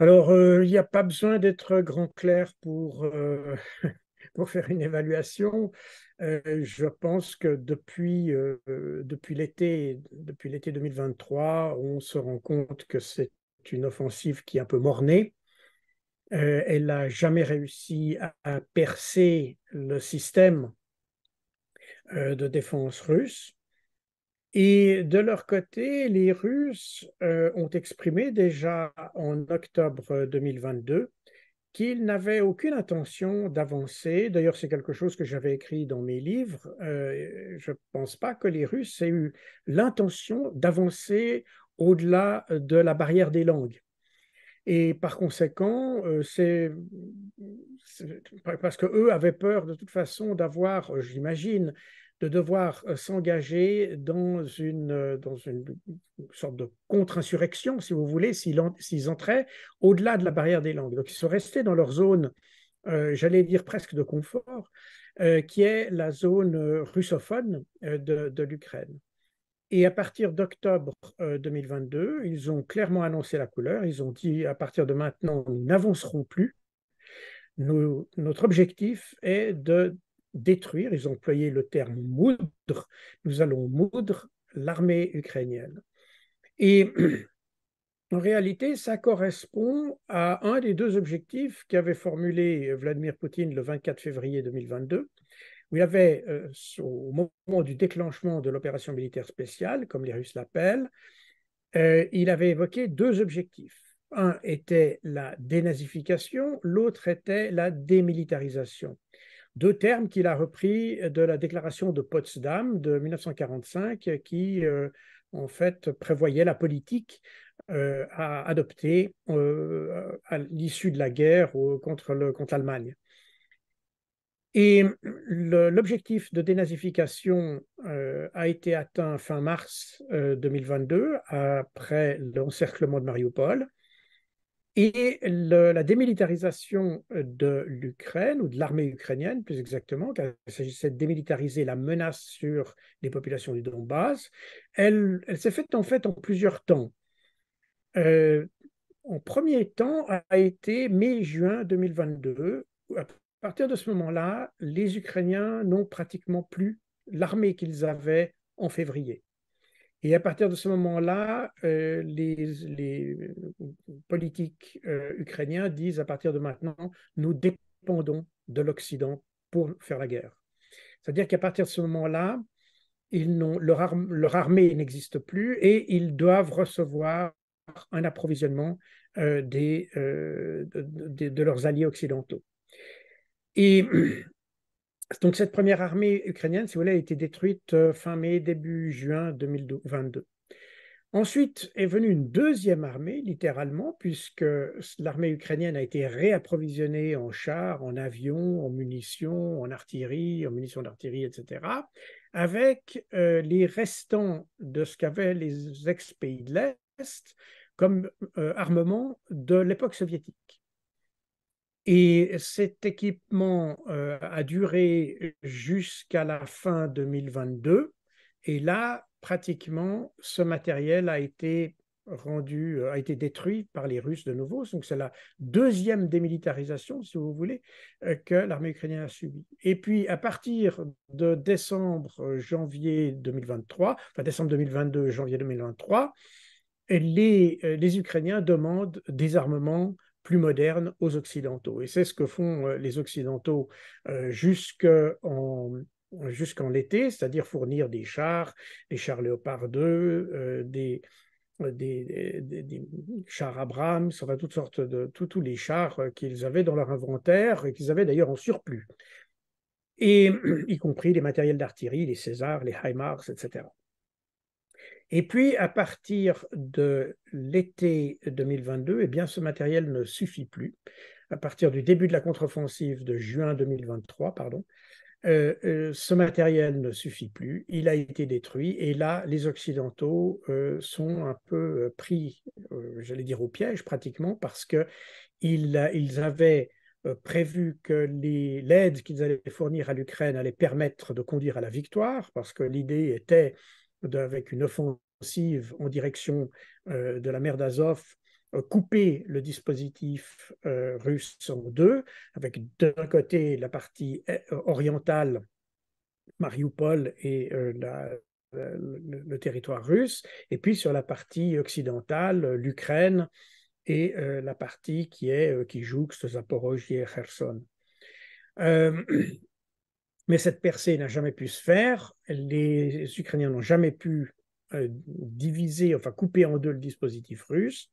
Alors, il n'y a pas besoin d'être grand clerc pour faire une évaluation. Je pense que depuis l'été 2023, on se rend compte que c'est une offensive qui est un peu mornée. Elle n'a jamais réussi à percer le système de défense russe. Et de leur côté, les Russes ont exprimé déjà en octobre 2022 qu'ils n'avaient aucune intention d'avancer. D'ailleurs, c'est quelque chose que j'avais écrit dans mes livres. Je ne pense pas que les Russes aient eu l'intention d'avancer au-delà de la barrière des langues. Et par conséquent, parce qu'eux avaient peur de toute façon d'avoir, j'imagine, de devoir s'engager dans une sorte de contre-insurrection, si vous voulez, s'ils entraient au-delà de la barrière des langues. Donc ils sont restés dans leur zone, j'allais dire presque de confort, qui est la zone russophone de l'Ukraine. Et à partir d'octobre 2022, ils ont clairement annoncé la couleur. Ils ont dit à partir de maintenant, nous n'avancerons plus. Notre objectif est de détruire, ils ont employé le terme moudre, nous allons moudre l'armée ukrainienne. Et en réalité, ça correspond à un des deux objectifs qu'avait formulé Vladimir Poutine le 24 février 2022, où il avait, au moment du déclenchement de l'opération militaire spéciale, comme les Russes l'appellent, il avait évoqué deux objectifs. Un était la dénazification, l'autre était la démilitarisation. Deux termes qu'il a repris de la déclaration de Potsdam de 1945 qui, en fait, prévoyait la politique à adopter à l'issue de la guerre contre l'Allemagne. Et l'objectif de dénazification a été atteint fin mars 2022, après l'encerclement de Mariupol. Et la démilitarisation de l'Ukraine, ou de l'armée ukrainienne plus exactement, car il s'agissait de démilitariser la menace sur les populations du Donbass, elle s'est faite en fait en plusieurs temps. Euh, En premier temps a été mai-juin 2022. À partir de ce moment-là, les Ukrainiens n'ont pratiquement plus l'armée qu'ils avaient en février. Et à partir de ce moment-là, les politiques ukrainiens disent à partir de maintenant, nous dépendons de l'Occident pour faire la guerre. C'est-à-dire qu'à partir de ce moment-là, leur armée n'existe plus et ils doivent recevoir un approvisionnement de leurs alliés occidentaux. Et donc cette première armée ukrainienne, si vous voulez, a été détruite fin mai, début juin 2022. Ensuite est venue une deuxième armée, littéralement, puisque l'armée ukrainienne a été réapprovisionnée en chars, en avions, en munitions, en artillerie, en munitions d'artillerie, etc., avec les restants de ce qu'avaient les ex-pays de l'Est comme armement de l'époque soviétique. Et cet équipement a duré jusqu'à la fin 2022. Et là, pratiquement, ce matériel a été détruit par les Russes de nouveau. Donc, c'est la deuxième démilitarisation, si vous voulez, que l'armée ukrainienne a subie. Et puis, à partir de janvier 2023, enfin décembre 2022, janvier 2023, les Ukrainiens demandent des armements plus modernes aux Occidentaux. Et c'est ce que font les Occidentaux jusqu'en l'été, c'est-à-dire fournir des chars Léopard 2, des chars Abrams, enfin toutes sortes de tous les chars qu'ils avaient dans leur inventaire et qu'ils avaient d'ailleurs en surplus, et y compris les matériels d'artillerie, les Césars, les HIMARS, etc. Et puis, à partir de l'été 2022, eh bien, ce matériel ne suffit plus. À partir du début de la contre-offensive de juin 2023, pardon, ce matériel ne suffit plus. Il a été détruit. Et là, les Occidentaux sont un peu pris, j'allais dire, au piège pratiquement, parce qu'ils avaient prévu que l'aide qu'ils allaient fournir à l'Ukraine allait permettre de conduire à la victoire, parce que l'idée était, avec une offensive en direction de la mer d'Azov, couper le dispositif russe en deux, avec d'un côté la partie orientale, Mariupol et le territoire russe, et puis sur la partie occidentale, l'Ukraine et la partie qui jouxte Zaporojie et Kherson. Euh, mais cette percée n'a jamais pu se faire. Les Ukrainiens n'ont jamais pu diviser, enfin couper en deux le dispositif russe,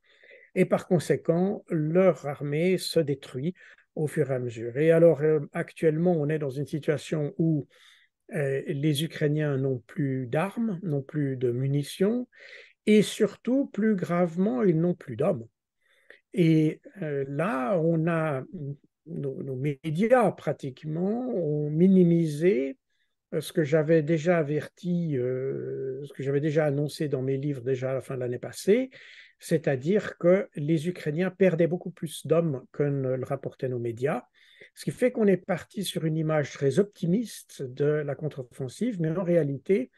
et par conséquent, leur armée se détruit au fur et à mesure. Et alors, actuellement, on est dans une situation où les Ukrainiens n'ont plus d'armes, n'ont plus de munitions, et surtout, plus gravement, ils n'ont plus d'hommes. Et là, on a nos médias pratiquement ont minimisé ce que j'avais déjà averti, ce que j'avais déjà annoncé dans mes livres déjà à la fin de l'année passée, c'est-à-dire que les Ukrainiens perdaient beaucoup plus d'hommes que ne le rapportaient nos médias, ce qui fait qu'on est parti sur une image très optimiste de la contre-offensive, mais en réalité,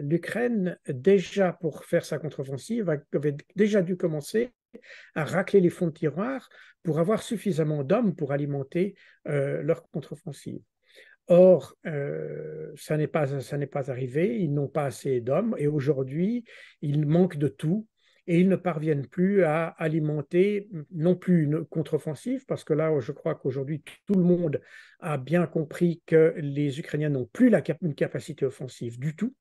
l'Ukraine, déjà pour faire sa contre-offensive, avait déjà dû commencer à racler les fonds de tiroir pour avoir suffisamment d'hommes pour alimenter leur contre-offensive. Or, ça n'est pas arrivé, ils n'ont pas assez d'hommes et aujourd'hui, ils manquent de tout et ils ne parviennent plus à alimenter non plus une contre-offensive parce que là, je crois qu'aujourd'hui, tout le monde a bien compris que les Ukrainiens n'ont plus une capacité offensive du tout.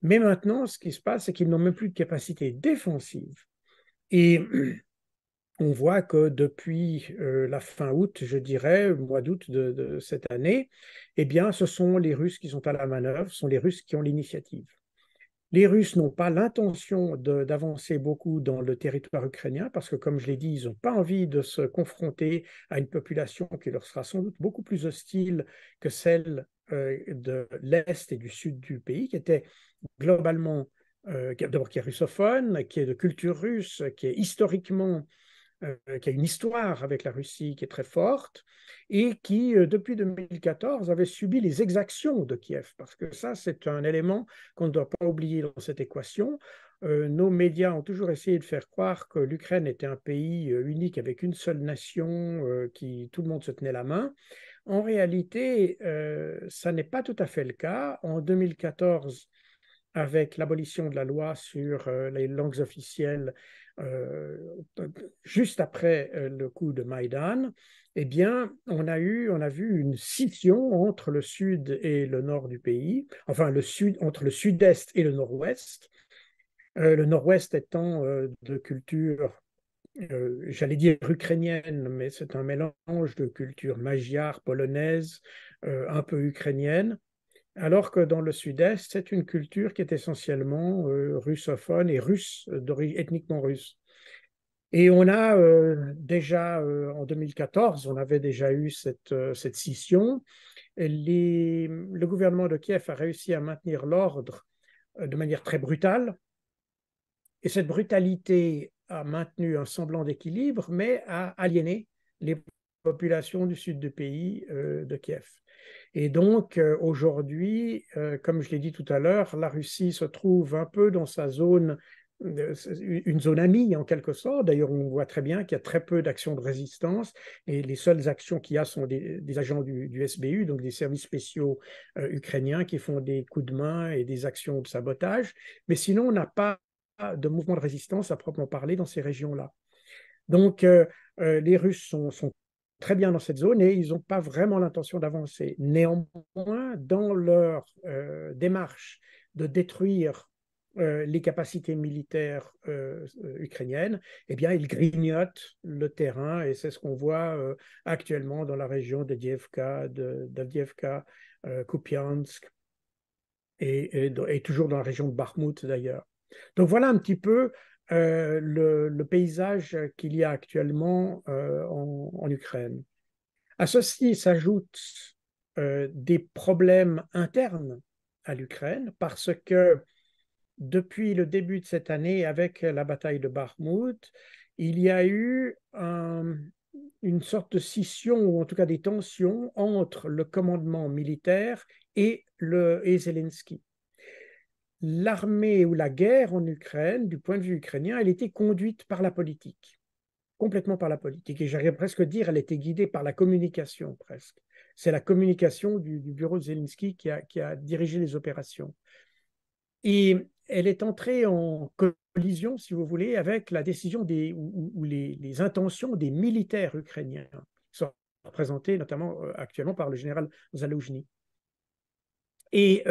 Mais maintenant, ce qui se passe, c'est qu'ils n'ont même plus de capacité défensive. Et on voit que depuis la fin août, je dirais, le mois d'août de cette année, eh bien, ce sont les Russes qui sont à la manœuvre, ce sont les Russes qui ont l'initiative. Les Russes n'ont pas l'intention d'avancer beaucoup dans le territoire ukrainien parce que, comme je l'ai dit, ils n'ont pas envie de se confronter à une population qui leur sera sans doute beaucoup plus hostile que celle de l'Est et du Sud du pays, qui était globalement, d'abord qui est russophone, qui est de culture russe, qui est historiquement qui a une histoire avec la Russie qui est très forte et qui, depuis 2014, avait subi les exactions de Kiev. Parce que ça, c'est un élément qu'on ne doit pas oublier dans cette équation. Nos médias ont toujours essayé de faire croire que l'Ukraine était un pays unique avec une seule nation, qui tout le monde se tenait la main. En réalité, ça n'est pas tout à fait le cas. En 2014, avec l'abolition de la loi sur les langues officielles juste après le coup de Maïdan, eh bien, on a vu une scission entre le sud et le nord du pays, enfin entre le sud-est et le nord-ouest. Le nord-ouest étant de culture, j'allais dire ukrainienne, mais c'est un mélange de culture magyar, polonaise, un peu ukrainienne. Alors que dans le sud-est, c'est une culture qui est essentiellement russophone et russe, ethniquement russe. Et on a déjà, en 2014, on avait déjà eu cette scission. Le gouvernement de Kiev a réussi à maintenir l'ordre de manière très brutale. Et cette brutalité a maintenu un semblant d'équilibre, mais a aliéné les populations du sud du pays de Kiev. Et donc, aujourd'hui, comme je l'ai dit tout à l'heure, la Russie se trouve un peu dans sa zone, une zone amie en quelque sorte. D'ailleurs, on voit très bien qu'il y a très peu d'actions de résistance et les seules actions qu'il y a sont des agents du SBU, donc des services spéciaux ukrainiens qui font des coups de main et des actions de sabotage. Mais sinon, on n'a pas de mouvement de résistance à proprement parler dans ces régions-là. Donc, les Russes sont très bien dans cette zone et ils n'ont pas vraiment l'intention d'avancer. Néanmoins, dans leur démarche de détruire les capacités militaires ukrainiennes, eh bien, ils grignotent le terrain et c'est ce qu'on voit actuellement dans la région d'Avdiivka, Kupiansk et toujours dans la région de Bakhmut d'ailleurs. Donc voilà un petit peu le paysage qu'il y a actuellement en Ukraine. À ceci s'ajoutent des problèmes internes à l'Ukraine parce que depuis le début de cette année, avec la bataille de Bakhmut, il y a eu une sorte de scission ou en tout cas des tensions entre le commandement militaire et Zelensky. l'armée ou la guerre en Ukraine, du point de vue ukrainien, elle était conduite par la politique, complètement par la politique. Et j'arrive presque à dire, elle était guidée par la communication, presque. C'est la communication du bureau de Zelensky qui a dirigé les opérations. Et elle est entrée en collision, si vous voulez, avec la décision ou les intentions des militaires ukrainiens, qui sont représentés notamment actuellement par le général Zaloujny. Et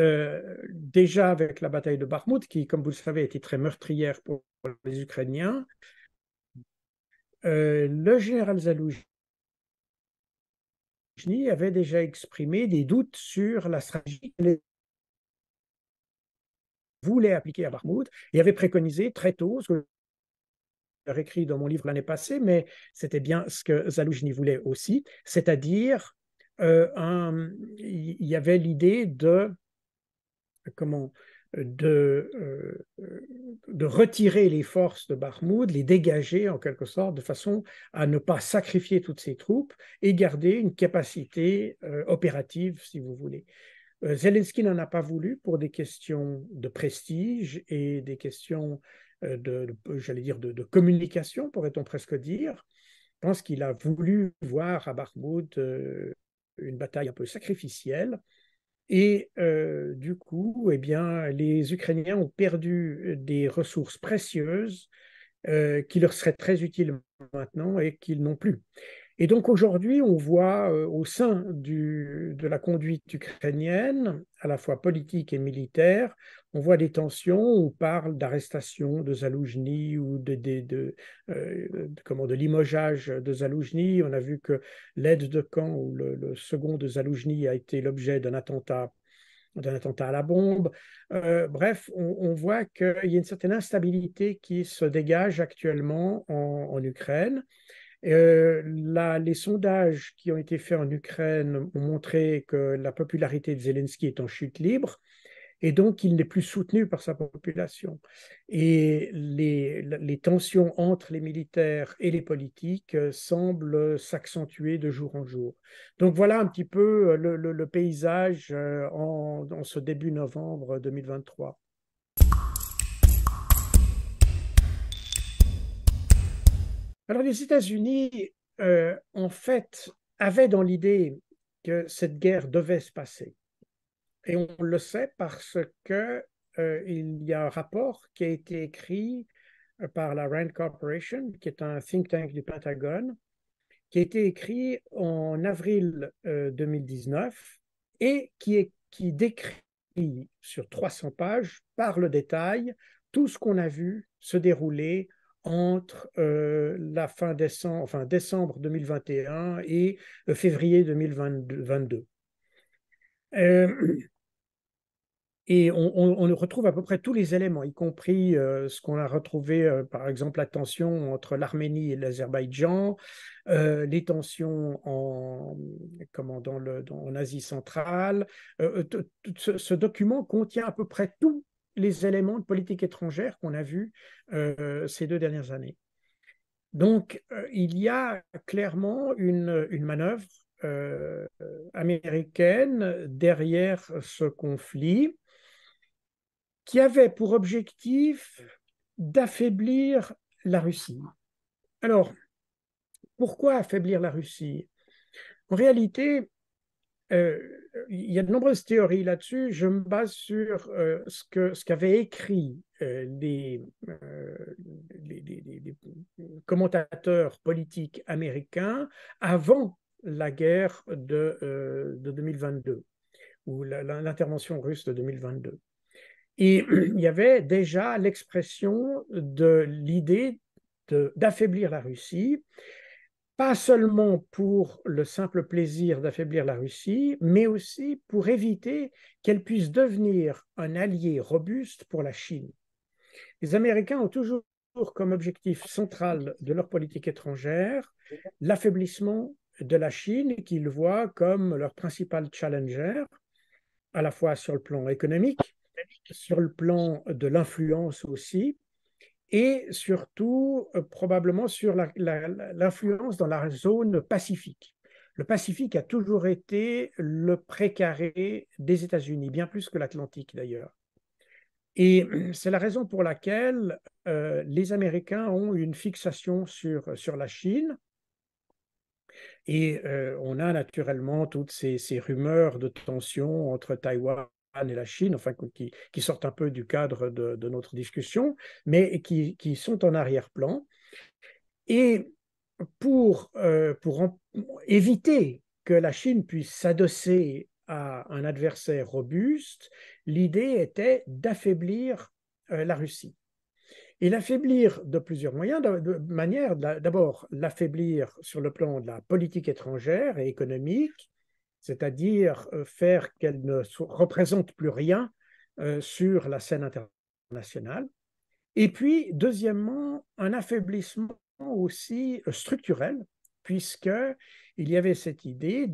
déjà avec la bataille de Bakhmout, qui, comme vous le savez, était très meurtrière pour les Ukrainiens, le général Zaloujny avait déjà exprimé des doutes sur la stratégie qu'il voulait appliquer à Bakhmout et avait préconisé très tôt, ce que j'ai écrit dans mon livre l'année passée, mais c'était bien ce que Zaloujny voulait aussi, c'est-à-dire il y avait l'idée de comment de retirer les forces de Bakhmout, les dégager en quelque sorte, de façon à ne pas sacrifier toutes ces troupes et garder une capacité opérative, si vous voulez. Zelensky n'en a pas voulu pour des questions de prestige et des questions j'allais dire, de communication, pourrait-on presque dire. Je pense qu'il a voulu voir à Bakhmout une bataille un peu sacrificielle. Et du coup, eh bien, les Ukrainiens ont perdu des ressources précieuses qui leur seraient très utiles maintenant et qu'ils n'ont plus. Et donc aujourd'hui, on voit au sein de la conduite ukrainienne, à la fois politique et militaire, on voit des tensions, on parle d'arrestation de Zaloujny ou de limogeage de Zaloujny. On a vu que l'aide de camp ou le second de Zaloujny a été l'objet d'un attentat à la bombe. Bref, on voit qu'il y a une certaine instabilité qui se dégage actuellement en Ukraine. Les sondages qui ont été faits en Ukraine ont montré que la popularité de Zelensky est en chute libre et donc il n'est plus soutenu par sa population. Et les tensions entre les militaires et les politiques semblent s'accentuer de jour en jour. Donc voilà un petit peu le paysage en ce début novembre 2023. Alors les États-Unis, en fait, avaient dans l'idée que cette guerre devait se passer. Et on le sait parce que il y a un rapport qui a été écrit par la Rand Corporation, qui est un think tank du Pentagone, qui a été écrit en avril 2019 et qui décrit sur 300 pages, par le détail, tout ce qu'on a vu se dérouler entre la fin décembre, enfin décembre 2021 et février 2022. Et on retrouve à peu près tous les éléments, y compris ce qu'on a retrouvé, par exemple, la tension entre l'Arménie et l'Azerbaïdjan, les tensions en Asie centrale. Ce document contient à peu près tous les éléments de politique étrangère qu'on a vus ces 2 dernières années. Donc, il y a clairement une manœuvre américaine derrière ce conflit qui avait pour objectif d'affaiblir la Russie. Alors, pourquoi affaiblir la Russie? En réalité, il y a de nombreuses théories là-dessus. Je me base sur ce qu'avaient écrit les commentateurs politiques américains avant la guerre de 2022 ou l'intervention russe de 2022. Et il y avait déjà l'expression de l'idée d'affaiblir la Russie, pas seulement pour le simple plaisir d'affaiblir la Russie, mais aussi pour éviter qu'elle puisse devenir un allié robuste pour la Chine. Les Américains ont toujours comme objectif central de leur politique étrangère l'affaiblissement de la Chine, qu'ils voient comme leur principal challenger, à la fois sur le plan économique, sur le plan de l'influence aussi, et surtout probablement sur l'influence dans la zone Pacifique. Le Pacifique a toujours été le précaré des États-Unis, bien plus que l'Atlantique d'ailleurs. Et c'est la raison pour laquelle les Américains ont une fixation sur la Chine. Et on a naturellement toutes ces rumeurs de tension entre Taïwan et la Chine, enfin, qui sortent un peu du cadre de notre discussion, mais qui sont en arrière-plan. Et pour éviter que la Chine puisse s'adosser à un adversaire robuste, l'idée était d'affaiblir la Russie. Et l'affaiblir de plusieurs moyens, de manière, d'abord l'affaiblir sur le plan de la politique étrangère et économique, c'est-à-dire faire qu'elle ne représente plus rien sur la scène internationale. Et puis, deuxièmement, un affaiblissement aussi structurel, puisqu'il y avait cette idée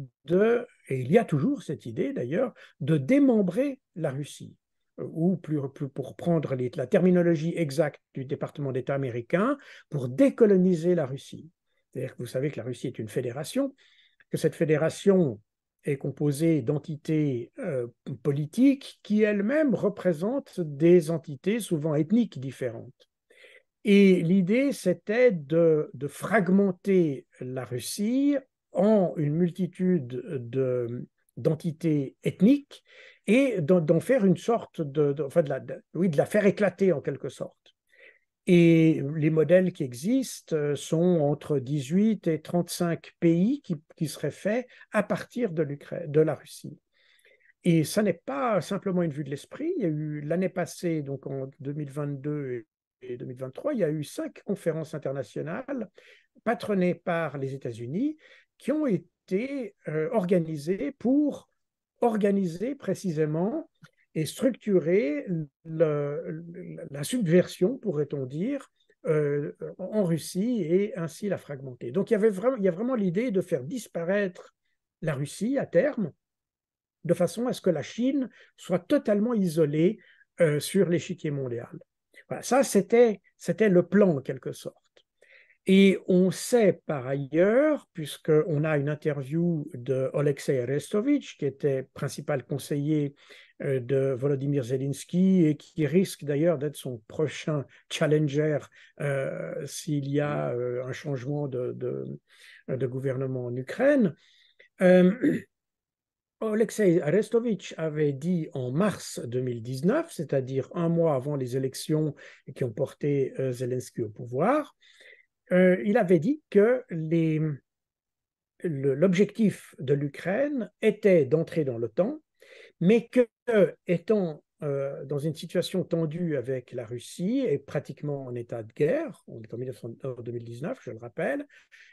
et il y a toujours cette idée d'ailleurs, de démembrer la Russie, ou pour prendre la terminologie exacte du département d'État américain, pour décoloniser la Russie. C'est-à-dire que vous savez que la Russie est une fédération, que cette fédération est composée d'entités politiques qui elles-mêmes représentent des entités souvent ethniques différentes. Et l'idée, c'était de fragmenter la Russie en une multitude d'entités ethniques et d'en faire une sorte enfin oui, de la faire éclater en quelque sorte. Et les modèles qui existent sont entre 18 et 35 pays qui seraient faits à partir de la Russie. Et ça n'est pas simplement une vue de l'esprit. Il y a eu l'année passée, donc en 2022 et 2023, il y a eu 5 conférences internationales patronnées par les États-Unis qui ont été organisées pour organiser précisément et structurer la subversion, pourrait-on dire, en Russie et ainsi la fragmenter. Donc il y a vraiment l'idée de faire disparaître la Russie à terme, de façon à ce que la Chine soit totalement isolée sur l'échiquier mondial. Voilà, ça, c'était le plan en quelque sorte. Et on sait par ailleurs, puisqu'on a une interview de Alexei Arestovitch, qui était principal conseiller de Volodymyr Zelensky et qui risque d'ailleurs d'être son prochain challenger s'il y a un changement de gouvernement en Ukraine. Alexei Arestovitch avait dit en mars 2019, c'est-à-dire un mois avant les élections qui ont porté Zelensky au pouvoir, il avait dit que l'objectif de l'Ukraine était d'entrer dans l'OTAN, mais que, étant dans une situation tendue avec la Russie et pratiquement en état de guerre, on est en 2019, je le rappelle,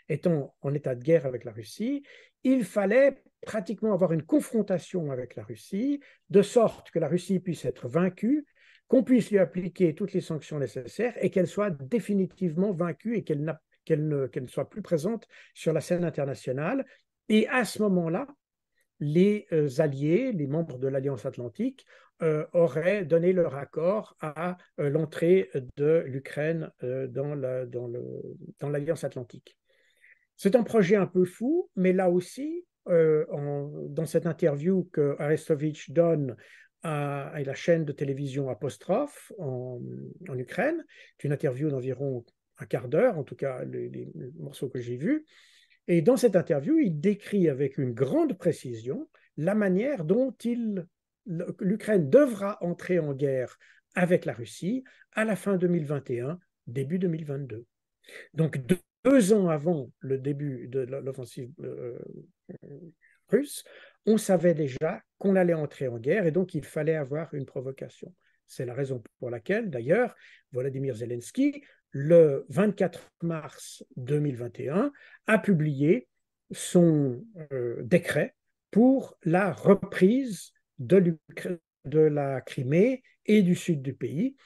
étant en état de guerre avec la Russie, il fallait pratiquement avoir une confrontation avec la Russie, de sorte que la Russie puisse être vaincue, qu'on puisse lui appliquer toutes les sanctions nécessaires et qu'elle soit définitivement vaincue et qu'elle ne soit plus présente sur la scène internationale. Et à ce moment-là, les alliés, les membres de l'Alliance Atlantique, auraient donné leur accord à l'entrée de l'Ukraine dans l'Alliance Atlantique. C'est un projet un peu fou, mais là aussi, dans cette interview que Arestovitch donne à la chaîne de télévision Apostrophe en Ukraine, c'est une interview d'environ un quart d'heure, en tout cas les morceaux que j'ai vus, et dans cette interview, il décrit avec une grande précision la manière dont l'Ukraine devra entrer en guerre avec la Russie à la fin 2021, début 2022. Donc 2 ans avant le début de l'offensive russe, on savait déjà qu'on allait entrer en guerre et donc il fallait avoir une provocation. C'est la raison pour laquelle, d'ailleurs, Volodymyr Zelensky, le 24 mars 2021, a publié son décret pour la reprise de la Crimée et du sud du pays,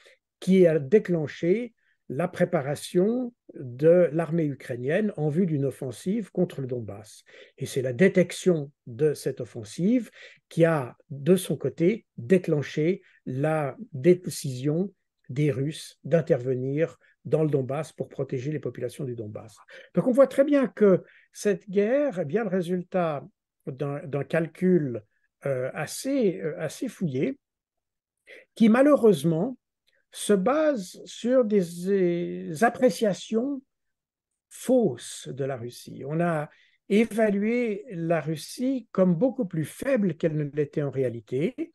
qui a déclenché la préparation de l'armée ukrainienne en vue d'une offensive contre le Donbass. Et c'est la détection de cette offensive qui a, de son côté, déclenché la décision des Russes d'intervenir dans le Donbass pour protéger les populations du Donbass. Donc on voit très bien que cette guerre est bien le résultat d'un calcul assez fouillé qui malheureusement se base sur des appréciations fausses de la Russie. On a évalué la Russie comme beaucoup plus faible qu'elle ne l'était en réalité.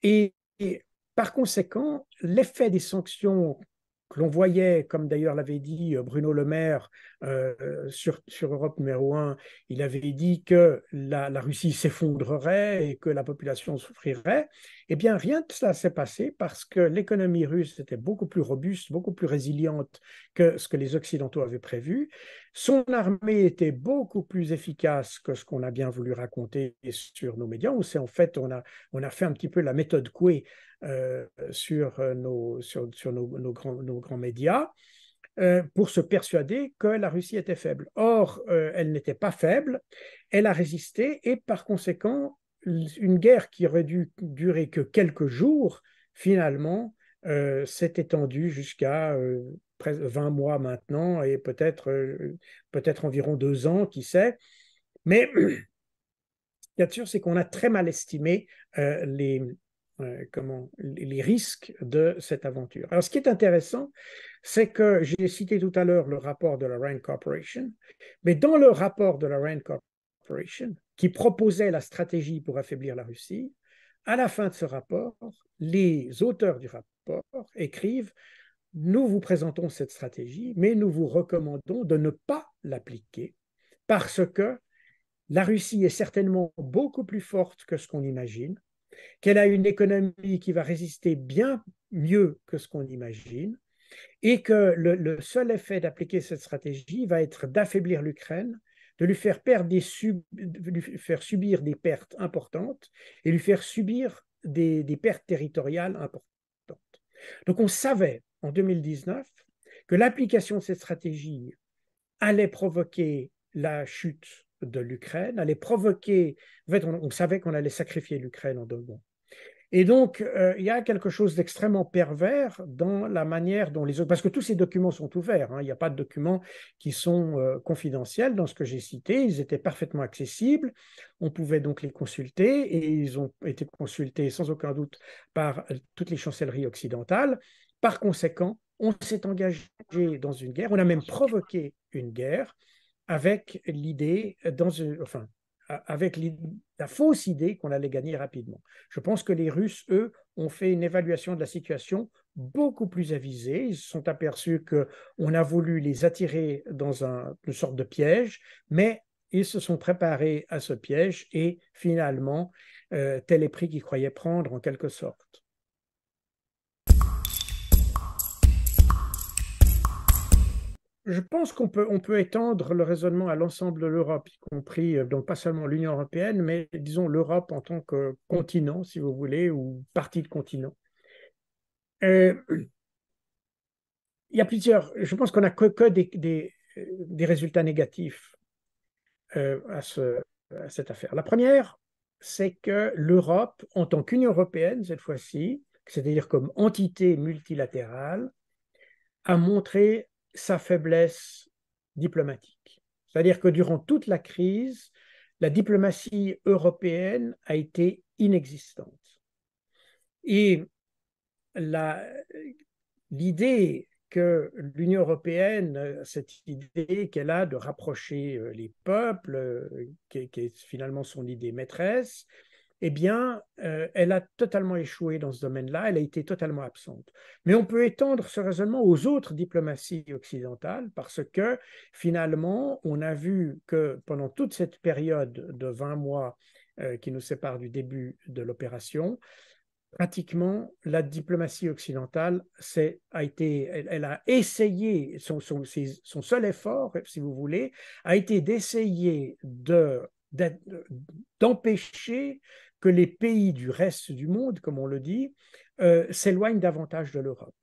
Et par conséquent, l'effet des sanctions que l'on voyait, comme d'ailleurs l'avait dit Bruno Le Maire sur Europe numéro 1, il avait dit que la Russie s'effondrerait et que la population souffrirait. Eh bien, rien de cela s'est passé parce que l'économie russe était beaucoup plus robuste, beaucoup plus résiliente que ce que les Occidentaux avaient prévu. Son armée était beaucoup plus efficace que ce qu'on a bien voulu raconter sur nos médias. En fait, on a fait un petit peu la méthode Coué sur nos grands médias pour se persuader que la Russie était faible. Or, elle n'était pas faible, elle a résisté et par conséquent, une guerre qui aurait dû durer que quelques jours, finalement, s'est étendue jusqu'à 20 mois maintenant et peut-être environ 2 ans, qui sait. Mais ce qu'il y a de sûr, c'est qu'on a très mal estimé les risques de cette aventure. Alors, ce qui est intéressant, c'est que j'ai cité tout à l'heure le rapport de la Rand Corporation, mais dans le rapport de la Rand Corporation, qui proposait la stratégie pour affaiblir la Russie, à la fin de ce rapport, les auteurs du rapport écrivent: nous vous présentons cette stratégie, mais nous vous recommandons de ne pas l'appliquer parce que la Russie est certainement beaucoup plus forte que ce qu'on imagine, qu'elle a une économie qui va résister bien mieux que ce qu'on imagine, et que le seul effet d'appliquer cette stratégie va être d'affaiblir l'Ukraine, de lui faire subir des pertes importantes et lui faire subir des pertes territoriales importantes. Donc on savait en 2019 que l'application de cette stratégie allait provoquer la chute de l'Ukraine, allait provoquer, en fait, on savait qu'on allait sacrifier l'Ukraine en 2 mois. Et donc, il y a quelque chose d'extrêmement pervers dans la manière dont les autres... Parce que tous ces documents sont ouverts, hein, il n'y a pas de documents qui sont confidentiels dans ce que j'ai cité, ils étaient parfaitement accessibles, on pouvait donc les consulter, et ils ont été consultés sans aucun doute par toutes les chancelleries occidentales. Par conséquent, on s'est engagé dans une guerre, on a même provoqué une guerre avec l'idée, enfin, avec la fausse idée qu'on allait gagner rapidement. Je pense que les Russes, eux, ont fait une évaluation de la situation beaucoup plus avisée. Ils se sont aperçus qu'on a voulu les attirer dans une sorte de piège, mais ils se sont préparés à ce piège et finalement, tel est prix qu'ils croyaient prendre en quelque sorte. Je pense qu'on peut étendre le raisonnement à l'ensemble de l'Europe, y compris, donc pas seulement l'Union européenne, mais disons l'Europe en tant que continent, si vous voulez, ou partie de continent. Euh, il y a je pense qu'on n'a que des résultats négatifs à cette affaire. La première, c'est que l'Europe, en tant qu'Union européenne, cette fois-ci, c'est-à-dire comme entité multilatérale, a montré sa faiblesse diplomatique. C'est-à-dire que durant toute la crise, la diplomatie européenne a été inexistante. Et l'idée que l'Union européenne, cette idée qu'elle a de rapprocher les peuples, qui est finalement son idée maîtresse, eh bien, elle a totalement échoué dans ce domaine-là, elle a été totalement absente. Mais on peut étendre ce raisonnement aux autres diplomaties occidentales parce que finalement, on a vu que pendant toute cette période de 20 mois qui nous sépare du début de l'opération, pratiquement la diplomatie occidentale elle a essayé, son seul effort, si vous voulez, a été d'essayer d'empêcher que les pays du reste du monde, comme on le dit, s'éloignent davantage de l'Europe.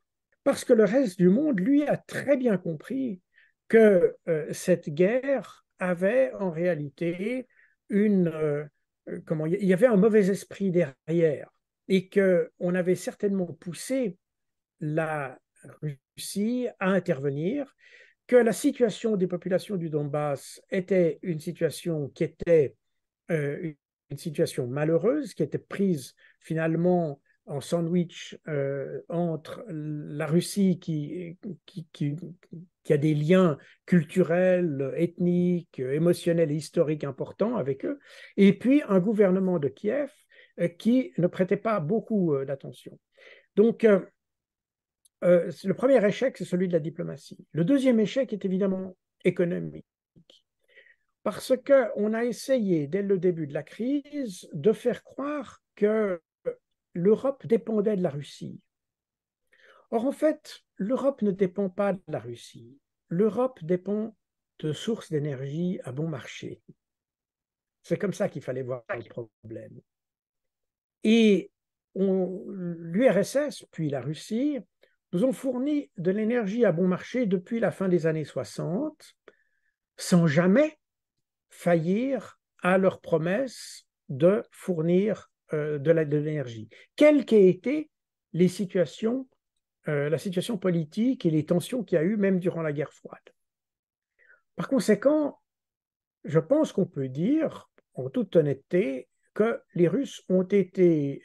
Parce que le reste du monde, lui, a très bien compris que cette guerre avait en réalité il y avait un mauvais esprit derrière et qu'on avait certainement poussé la Russie à intervenir, que la situation des populations du Donbass était une situation une situation malheureuse, qui était prise finalement en sandwich entre la Russie qui a des liens culturels, ethniques, émotionnels et historiques importants avec eux, et puis un gouvernement de Kiev qui ne prêtait pas beaucoup d'attention. Donc, le premier échec, c'est celui de la diplomatie. Le deuxième échec est évidemment économique. Parce qu'on a essayé, dès le début de la crise, de faire croire que l'Europe dépendait de la Russie. Or, en fait, l'Europe ne dépend pas de la Russie. L'Europe dépend de sources d'énergie à bon marché. C'est comme ça qu'il fallait voir le problème. Et l'URSS, puis la Russie, nous ont fourni de l'énergie à bon marché depuis la fin des années 60, sans jamais faillir à leur promesse de fournir de l'énergie, quelles qu'aient été les situations, la situation politique et les tensions qu'il y a eu même durant la guerre froide. Par conséquent, je pense qu'on peut dire, en toute honnêteté, que les Russes ont été,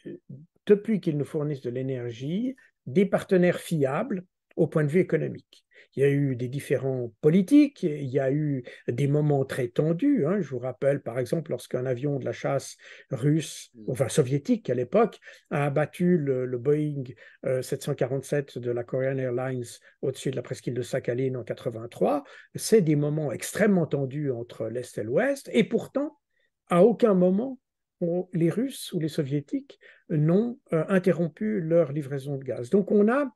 depuis qu'ils nous fournissent de l'énergie, des partenaires fiables au point de vue économique. Il y a eu des différends politiques, il y a eu des moments très tendus. Hein. Je vous rappelle, par exemple, lorsqu'un avion de la chasse russe, enfin soviétique à l'époque, a abattu le Boeing 747 de la Korean Airlines au-dessus de la presqu'île de Sakhalin en 83. C'est des moments extrêmement tendus entre l'Est et l'Ouest, et pourtant, à aucun moment, les Russes ou les Soviétiques n'ont interrompu leur livraison de gaz. Donc on a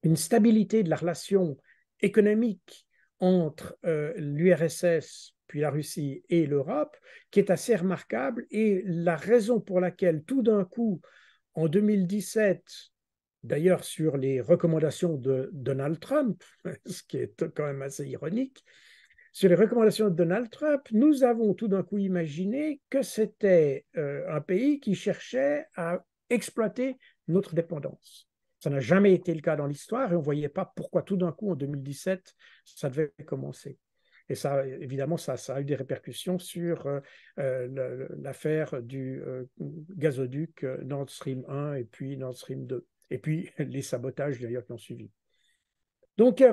une stabilité de la relation économique entre l'URSS, puis la Russie et l'Europe, qui est assez remarquable. Et la raison pour laquelle tout d'un coup, en 2017, d'ailleurs sur les recommandations de Donald Trump, ce qui est quand même assez ironique, sur les recommandations de Donald Trump, nous avons tout d'un coup imaginé que c'était un pays qui cherchait à exploiter notre dépendance. Ça n'a jamais été le cas dans l'histoire et on ne voyait pas pourquoi tout d'un coup, en 2017, ça devait commencer. Et ça, évidemment, ça a eu des répercussions sur l'affaire du gazoduc Nord Stream 1 et puis Nord Stream 2. Et puis les sabotages d'ailleurs qui ont suivi. Donc,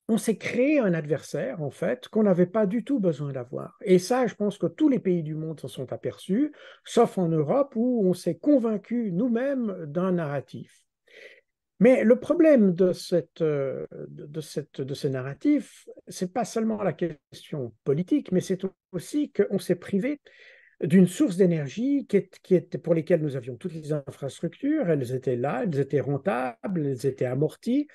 on s'est créé un adversaire, en fait, qu'on n'avait pas du tout besoin d'avoir. Et ça, je pense que tous les pays du monde s'en sont aperçus, sauf en Europe où on s'est convaincu nous-mêmes d'un narratif. Mais le problème de ce narratif, c'est pas seulement la question politique, mais c'est aussi qu'on s'est privé d'une source d'énergie pour lesquelles nous avions toutes les infrastructures, elles étaient là, elles étaient rentables, elles étaient amorties.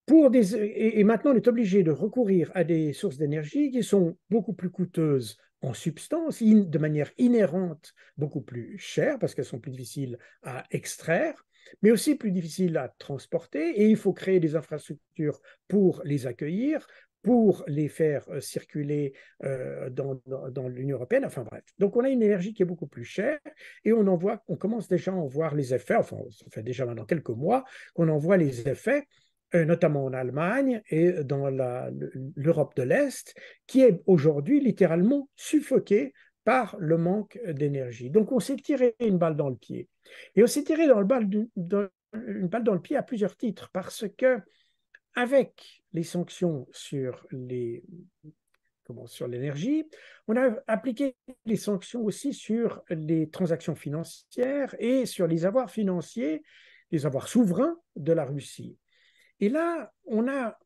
Et maintenant, on est obligé de recourir à des sources d'énergie qui sont beaucoup plus coûteuses en substance, de manière inhérente, beaucoup plus chères parce qu'elles sont plus difficiles à extraire, mais aussi plus difficiles à transporter. Et il faut créer des infrastructures pour les accueillir, pour les faire circuler dans l'Union européenne. Enfin bref. Donc on a une énergie qui est beaucoup plus chère et on commence déjà à en voir les effets. Enfin, ça fait déjà maintenant quelques mois qu'on en voit les effets notamment en Allemagne et dans l'Europe de l'Est, qui est aujourd'hui littéralement suffoquée par le manque d'énergie. Donc on s'est tiré une balle dans le pied. Et on s'est tiré une balle dans le pied à plusieurs titres, parce que avec les sanctions sur l'énergie, on a appliqué les sanctions aussi sur les transactions financières et sur les avoirs financiers, les avoirs souverains de la Russie. Et là, on a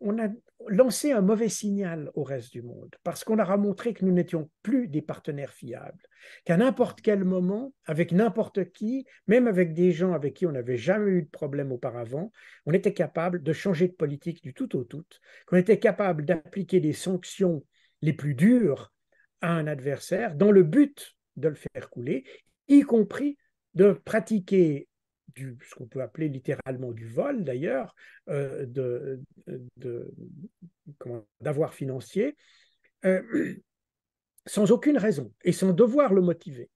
lancé un mauvais signal au reste du monde, parce qu'on leur a montré que nous n'étions plus des partenaires fiables, qu'à n'importe quel moment, avec n'importe qui, même avec des gens avec qui on n'avait jamais eu de problème auparavant, on était capable de changer de politique du tout au tout, qu'on était capable d'appliquer les sanctions les plus dures à un adversaire dans le but de le faire couler, y compris de pratiquer ce qu'on peut appeler littéralement du vol d'ailleurs, d'avoir financier, sans aucune raison et sans devoir le motiver.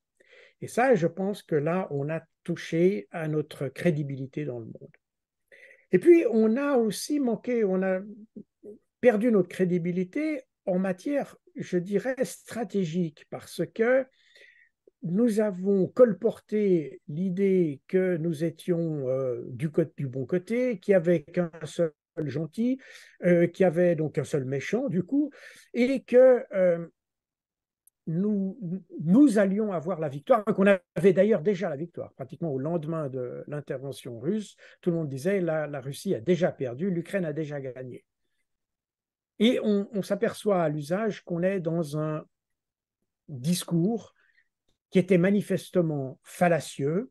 Et ça, je pense que là, on a touché à notre crédibilité dans le monde. Et puis, on a aussi on a perdu notre crédibilité en matière, je dirais, stratégique, parce que nous avons colporté l'idée que nous étions du bon côté, qu'il n'y avait qu'un seul gentil, qu'il y avait donc un seul méchant, du coup, et que nous allions avoir la victoire, qu'on avait d'ailleurs déjà la victoire. Pratiquement au lendemain de l'intervention russe, tout le monde disait la Russie a déjà perdu, l'Ukraine a déjà gagné. Et on s'aperçoit à l'usage qu'on est dans un discours qui était manifestement fallacieux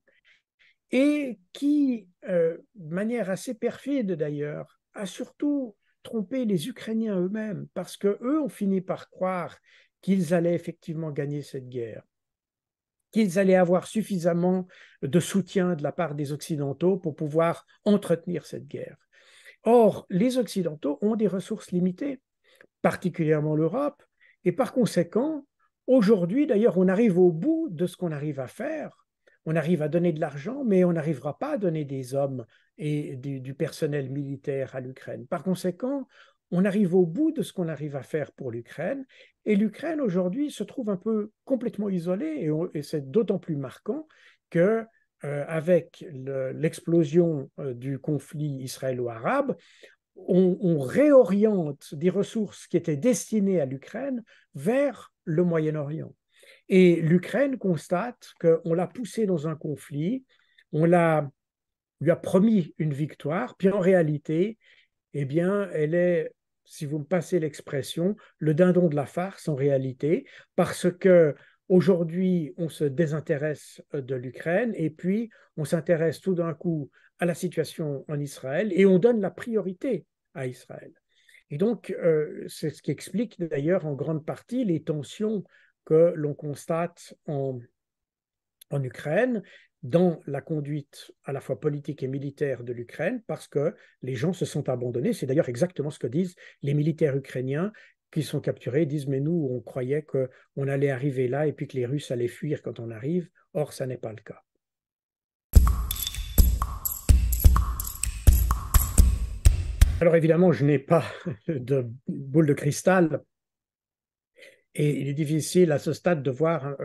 et qui, de manière assez perfide d'ailleurs, a surtout trompé les Ukrainiens eux-mêmes, parce qu'eux ont fini par croire qu'ils allaient effectivement gagner cette guerre, qu'ils allaient avoir suffisamment de soutien de la part des Occidentaux pour pouvoir entretenir cette guerre. Or, les Occidentaux ont des ressources limitées, particulièrement l'Europe, et par conséquent, aujourd'hui, d'ailleurs, on arrive au bout de ce qu'on arrive à faire. On arrive à donner de l'argent, mais on n'arrivera pas à donner des hommes et du personnel militaire à l'Ukraine. Par conséquent, on arrive au bout de ce qu'on arrive à faire pour l'Ukraine. Et l'Ukraine, aujourd'hui, se trouve un peu complètement isolée. Et c'est d'autant plus marquant que, avec l'explosion du conflit israélo-arabe, on réoriente des ressources qui étaient destinées à l'Ukraine vers le Moyen-Orient. Et l'Ukraine constate qu'on l'a poussée dans un conflit, lui a promis une victoire, puis en réalité, eh bien, elle est, si vous me passez l'expression, le dindon de la farce en réalité, parce que aujourd'hui, on se désintéresse de l'Ukraine et puis on s'intéresse tout d'un coup à la situation en Israël et on donne la priorité à Israël. Et donc, c'est ce qui explique d'ailleurs en grande partie les tensions que l'on constate en Ukraine, dans la conduite à la fois politique et militaire de l'Ukraine, parce que les gens se sont abandonnés. C'est d'ailleurs exactement ce que disent les militaires ukrainiens qui sont capturés. Ils disent, mais nous, on croyait qu'on allait arriver là et puis que les Russes allaient fuir quand on arrive. Or, ça n'est pas le cas. Alors évidemment, je n'ai pas de boule de cristal. Et il est difficile à ce stade de voir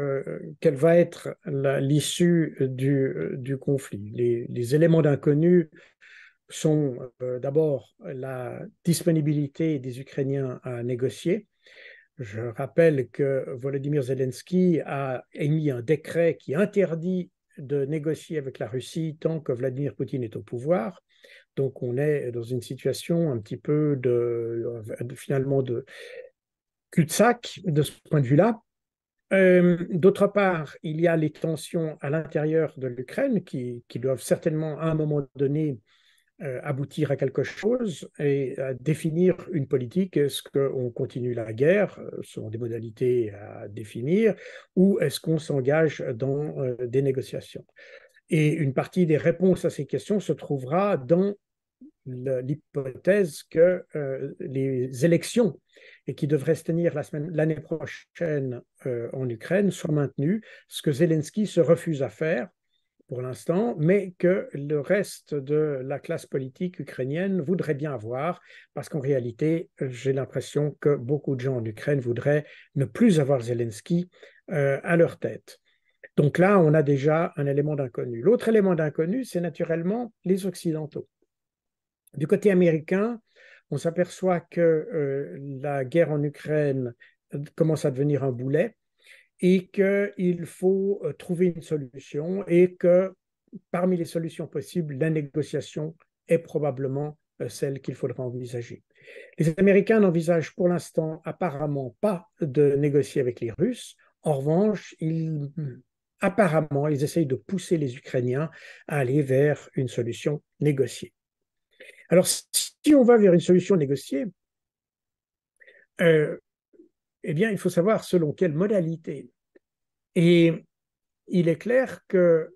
quelle va être l'issue du conflit. Les éléments d'inconnu sont d'abord la disponibilité des Ukrainiens à négocier. Je rappelle que Volodymyr Zelensky a émis un décret qui interdit de négocier avec la Russie tant que Vladimir Poutine est au pouvoir. Donc on est dans une situation un petit peu finalement de cul-de-sac de ce point de vue-là. D'autre part, il y a les tensions à l'intérieur de l'Ukraine qui doivent certainement à un moment donné aboutir à quelque chose et à définir une politique. Est-ce qu'on continue la guerre selon des modalités à définir ou est-ce qu'on s'engage dans des négociations? Et une partie des réponses à ces questions se trouvera dans l'hypothèse que les élections et qui devraient se tenir l'année prochaine en Ukraine soient maintenues, ce que Zelensky se refuse à faire pour l'instant, mais que le reste de la classe politique ukrainienne voudrait bien avoir, parce qu'en réalité, j'ai l'impression que beaucoup de gens en Ukraine voudraient ne plus avoir Zelensky à leur tête. Donc là, on a déjà un élément d'inconnu. L'autre élément d'inconnu, c'est naturellement les Occidentaux. Du côté américain, on s'aperçoit que la guerre en Ukraine commence à devenir un boulet et qu'il faut trouver une solution et que parmi les solutions possibles, la négociation est probablement celle qu'il faudra envisager. Les Américains n'envisagent pour l'instant apparemment pas de négocier avec les Russes. En revanche, apparemment, ils essayent de pousser les Ukrainiens à aller vers une solution négociée. Alors, si on va vers une solution négociée, eh bien, il faut savoir selon quelle modalité. Et il est clair que,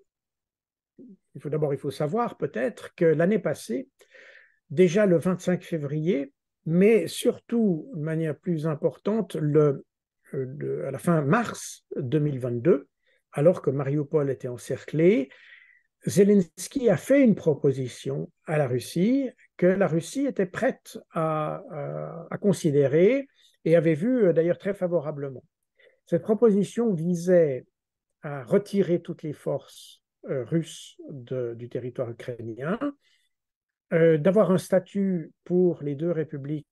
il faut savoir peut-être que l'année passée, déjà le 25 février, mais surtout de manière plus importante, à la fin mars 2022, alors que Mariupol était encerclé, Zelensky a fait une proposition à la Russie que la Russie était prête à considérer et avait vu d'ailleurs très favorablement. Cette proposition visait à retirer toutes les forces russes du territoire ukrainien, d'avoir un statut pour les deux républiques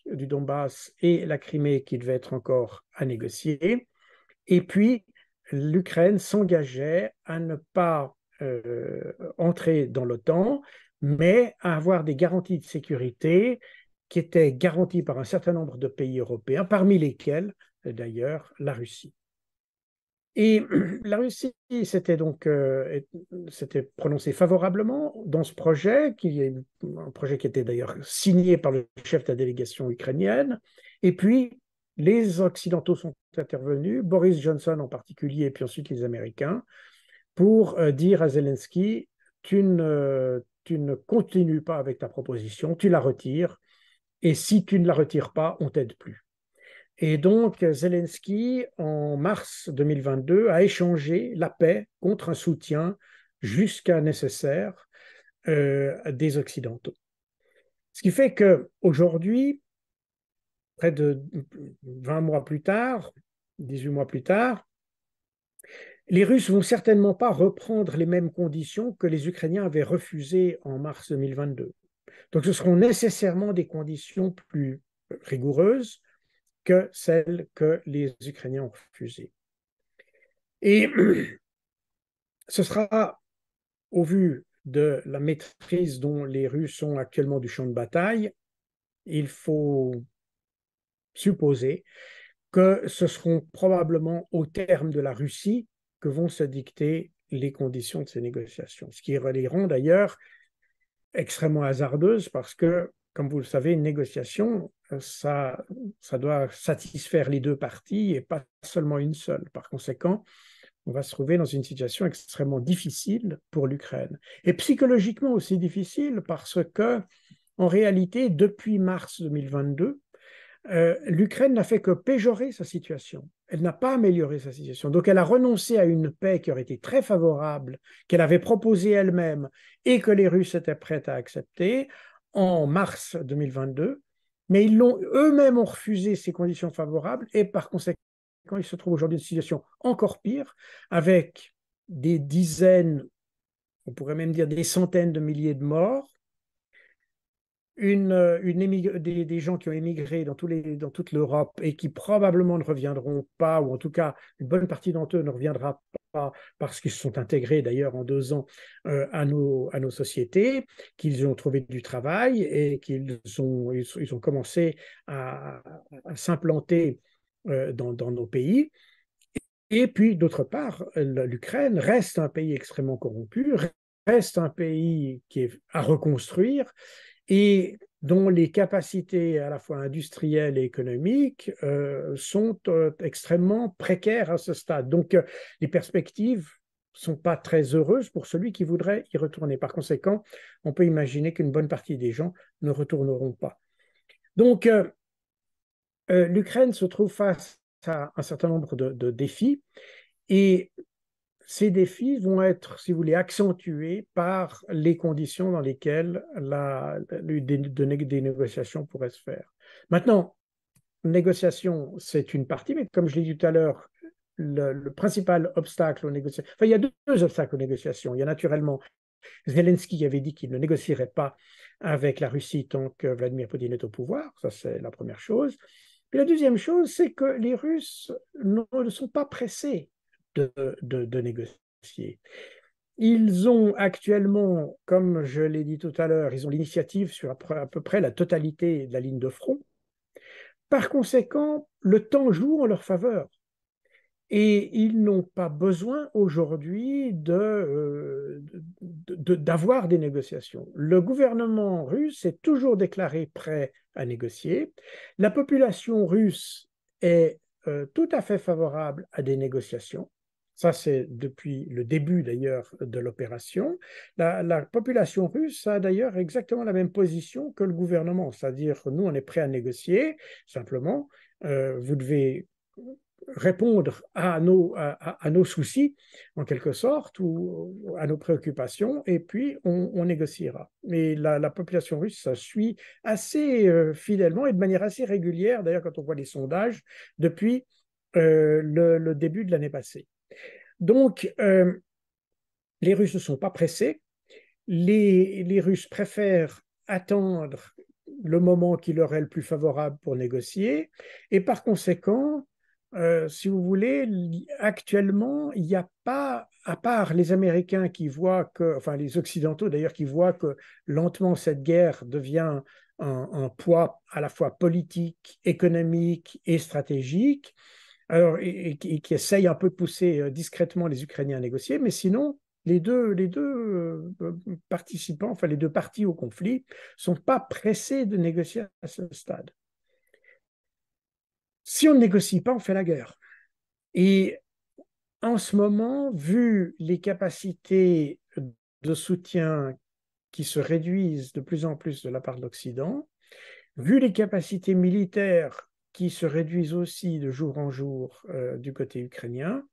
du Donbass et la Crimée qui devait être encore à négocier. Et puis, l'Ukraine s'engageait à ne pas entrer dans l'OTAN, mais à avoir des garanties de sécurité qui étaient garanties par un certain nombre de pays européens, parmi lesquels, d'ailleurs, la Russie. Et la Russie s'était prononcée favorablement dans ce projet, qui est un projet qui était d'ailleurs signé par le chef de la délégation ukrainienne. Et puis, les Occidentaux sont intervenus, Boris Johnson en particulier, et puis ensuite les Américains, pour dire à Zelensky, tu ne continues pas avec ta proposition, tu la retires, et si tu ne la retires pas, on t'aide plus. Et donc, Zelensky, en mars 2022, a échangé la paix contre un soutien jusqu'à nécessaire des Occidentaux. Ce qui fait qu'aujourd'hui, près de 20 mois plus tard, 18 mois plus tard, les Russes vont certainement pas reprendre les mêmes conditions que les Ukrainiens avaient refusées en mars 2022. Donc, ce seront nécessairement des conditions plus rigoureuses que celles que les Ukrainiens ont refusées. Et ce sera, au vu de la maîtrise dont les Russes ont actuellement du champ de bataille, il faut supposer que ce seront probablement au terme de la Russie que vont se dicter les conditions de ces négociations. Ce qui les rend d'ailleurs extrêmement hasardeuses parce que, comme vous le savez, une négociation, ça doit satisfaire les deux parties et pas seulement une seule. Par conséquent, on va se trouver dans une situation extrêmement difficile pour l'Ukraine. Et psychologiquement aussi difficile parce que, en réalité, depuis mars 2022, l'Ukraine n'a fait que péjorer sa situation. Elle n'a pas amélioré sa situation. Donc elle a renoncé à une paix qui aurait été très favorable, qu'elle avait proposée elle-même et que les Russes étaient prêts à accepter en mars 2022. Mais eux-mêmes ont refusé ces conditions favorables et par conséquent, ils se trouvent aujourd'hui dans une situation encore pire avec des dizaines, on pourrait même dire des centaines de milliers de morts, des gens qui ont émigré dans toute l'Europe et qui probablement ne reviendront pas, ou en tout cas une bonne partie d'entre eux ne reviendra pas parce qu'ils se sont intégrés d'ailleurs en 2 ans à nos sociétés, qu'ils ont trouvé du travail et ils ont commencé à s'implanter dans nos pays. Et puis, d'autre part, l'Ukraine reste un pays extrêmement corrompu, reste un pays qui est à reconstruire et dont les capacités à la fois industrielles et économiques sont extrêmement précaires à ce stade. Donc, les perspectives ne sont pas très heureuses pour celui qui voudrait y retourner. Par conséquent, on peut imaginer qu'une bonne partie des gens ne retourneront pas. Donc, l'Ukraine se trouve face à un certain nombre de défis et ces défis vont être, si vous voulez, accentués par les conditions dans lesquelles des négociations pourraient se faire. Maintenant, négociation, c'est une partie, mais comme je l'ai dit tout à l'heure, le principal obstacle aux négociations, enfin, il y a deux obstacles aux négociations. Il y a naturellement Zelensky qui avait dit qu'il ne négocierait pas avec la Russie tant que Vladimir Poutine est au pouvoir, ça c'est la première chose. Et la deuxième chose, c'est que les Russes ne sont pas pressés de négocier. Ils ont actuellement, comme je l'ai dit tout à l'heure, ils ont l'initiative sur à peu près la totalité de la ligne de front. Par conséquent, le temps joue en leur faveur. Et ils n'ont pas besoin aujourd'hui d'avoir des négociations. Le gouvernement russe est toujours déclaré prêt à négocier. La population russe est tout à fait favorable à des négociations. Ça, c'est depuis le début d'ailleurs de l'opération. La population russe a d'ailleurs exactement la même position que le gouvernement, c'est-à-dire nous, on est prêt à négocier, simplement, vous devez répondre à nos soucis, en quelque sorte, ou à nos préoccupations, et puis on négociera. Mais la population russe, ça suit assez fidèlement et de manière assez régulière, d'ailleurs, quand on voit les sondages, depuis le début de l'année passée. Donc, les Russes ne sont pas pressés. Les Russes préfèrent attendre le moment qui leur est le plus favorable pour négocier. Et par conséquent, si vous voulez, actuellement, il n'y a pas, à part les Américains qui voient que, enfin les Occidentaux d'ailleurs, qui voient que lentement cette guerre devient un poids à la fois politique, économique et stratégique, alors, et qui essayent un peu de pousser discrètement les Ukrainiens à négocier, mais sinon, les deux participants, enfin les deux parties au conflit, ne sont pas pressés de négocier à ce stade. Si on ne négocie pas, on fait la guerre. Et en ce moment, vu les capacités de soutien qui se réduisent de plus en plus de la part de l'Occident, vu les capacités militaires qui se réduisent aussi de jour en jour du côté ukrainien,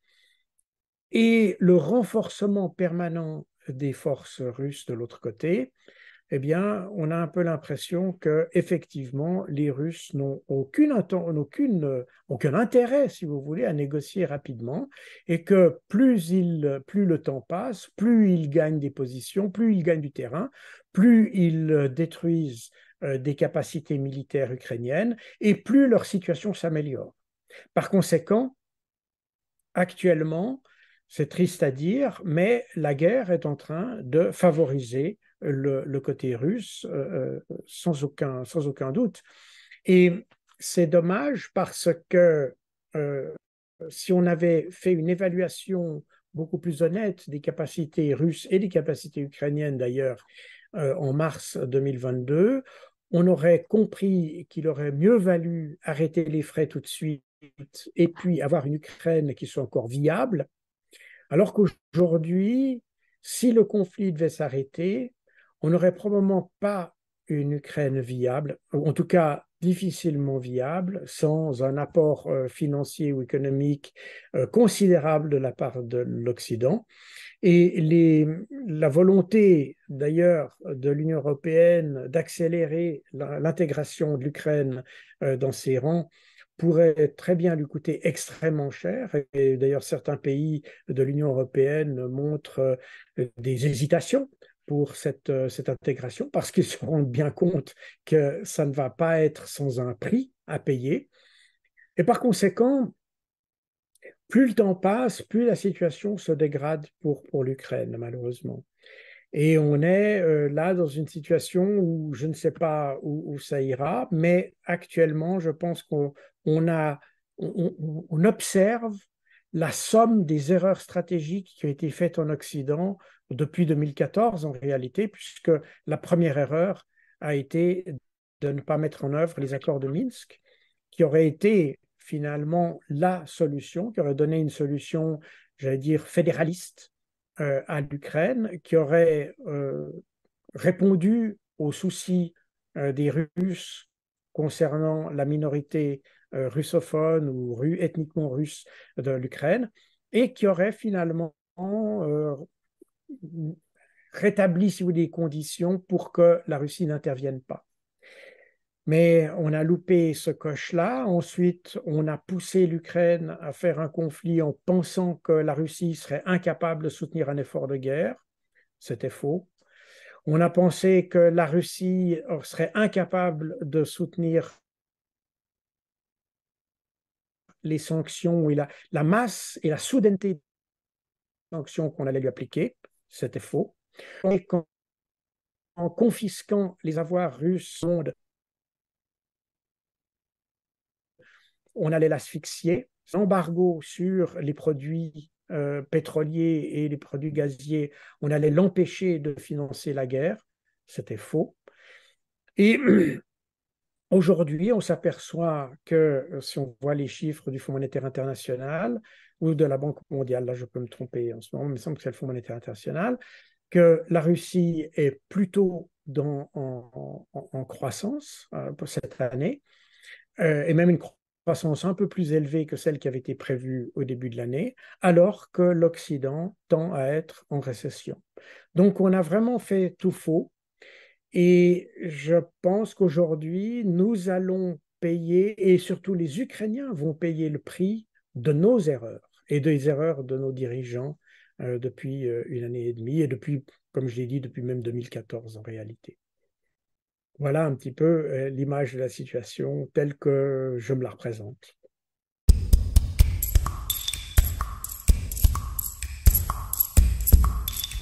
et le renforcement permanent des forces russes de l'autre côté, eh bien, on a un peu l'impression que effectivement, les Russes n'ont aucun intérêt, si vous voulez, à négocier rapidement, et que plus le temps passe, plus ils gagnent des positions, plus ils gagnent du terrain, plus ils détruisent des capacités militaires ukrainiennes, et plus leur situation s'améliore. Par conséquent, actuellement, c'est triste à dire, mais la guerre est en train de favoriser le côté russe sans aucun doute. Et c'est dommage parce que euh, si on avait fait une évaluation beaucoup plus honnête des capacités russes et des capacités ukrainiennes d'ailleurs en mars 2022, on aurait compris qu'il aurait mieux valu arrêter les frais tout de suite et puis avoir une Ukraine qui soit encore viable, alors qu'aujourd'hui, si le conflit devait s'arrêter, on n'aurait probablement pas une Ukraine viable, ou en tout cas difficilement viable, sans un apport financier ou économique considérable de la part de l'Occident. Et la volonté d'ailleurs de l'Union européenne d'accélérer l'intégration de l'Ukraine dans ses rangs pourrait très bien lui coûter extrêmement cher. Et d'ailleurs, certains pays de l'Union européenne montrent des hésitations pour cette intégration parce qu'ils se rendent bien compte que ça ne va pas être sans un prix à payer. Et par conséquent, plus le temps passe, plus la situation se dégrade pour l'Ukraine, malheureusement. Et on est là dans une situation où je ne sais pas où ça ira, mais actuellement, je pense on observe la somme des erreurs stratégiques qui ont été faites en Occident depuis 2014 en réalité, puisque la première erreur a été de ne pas mettre en œuvre les accords de Minsk, qui auraient été finalement la solution, qui aurait donné une solution, j'allais dire, fédéraliste à l'Ukraine, qui aurait répondu aux soucis des Russes concernant la minorité russophone ou ethniquement russe de l'Ukraine, et qui aurait finalement rétabli, si vous voulez, les conditions pour que la Russie n'intervienne pas. Mais on a loupé ce coche-là. Ensuite, on a poussé l'Ukraine à faire un conflit en pensant que la Russie serait incapable de soutenir un effort de guerre. C'était faux. On a pensé que la Russie serait incapable de soutenir les sanctions et la masse et la soudaineté des sanctions qu'on allait lui appliquer. C'était faux. Et en confisquant les avoirs russes, on allait l'asphyxier. L'embargo sur les produits pétroliers et les produits gaziers, on allait l'empêcher de financer la guerre. C'était faux. Et aujourd'hui, on s'aperçoit que si on voit les chiffres du Fonds monétaire international ou de la Banque mondiale, là je peux me tromper en ce moment, mais il me semble que c'est le Fonds monétaire international, que la Russie est plutôt en croissance pour cette année, et même une croissance un peu plus élevée que celle qui avait été prévue au début de l'année, alors que l'Occident tend à être en récession. Donc on a vraiment fait tout faux. Et je pense qu'aujourd'hui, nous allons payer, et surtout les Ukrainiens vont payer le prix de nos erreurs. et des erreurs de nos dirigeants depuis une année et demie et depuis, comme je l'ai dit, depuis même 2014 en réalité. Voilà un petit peu l'image de la situation telle que je me la représente.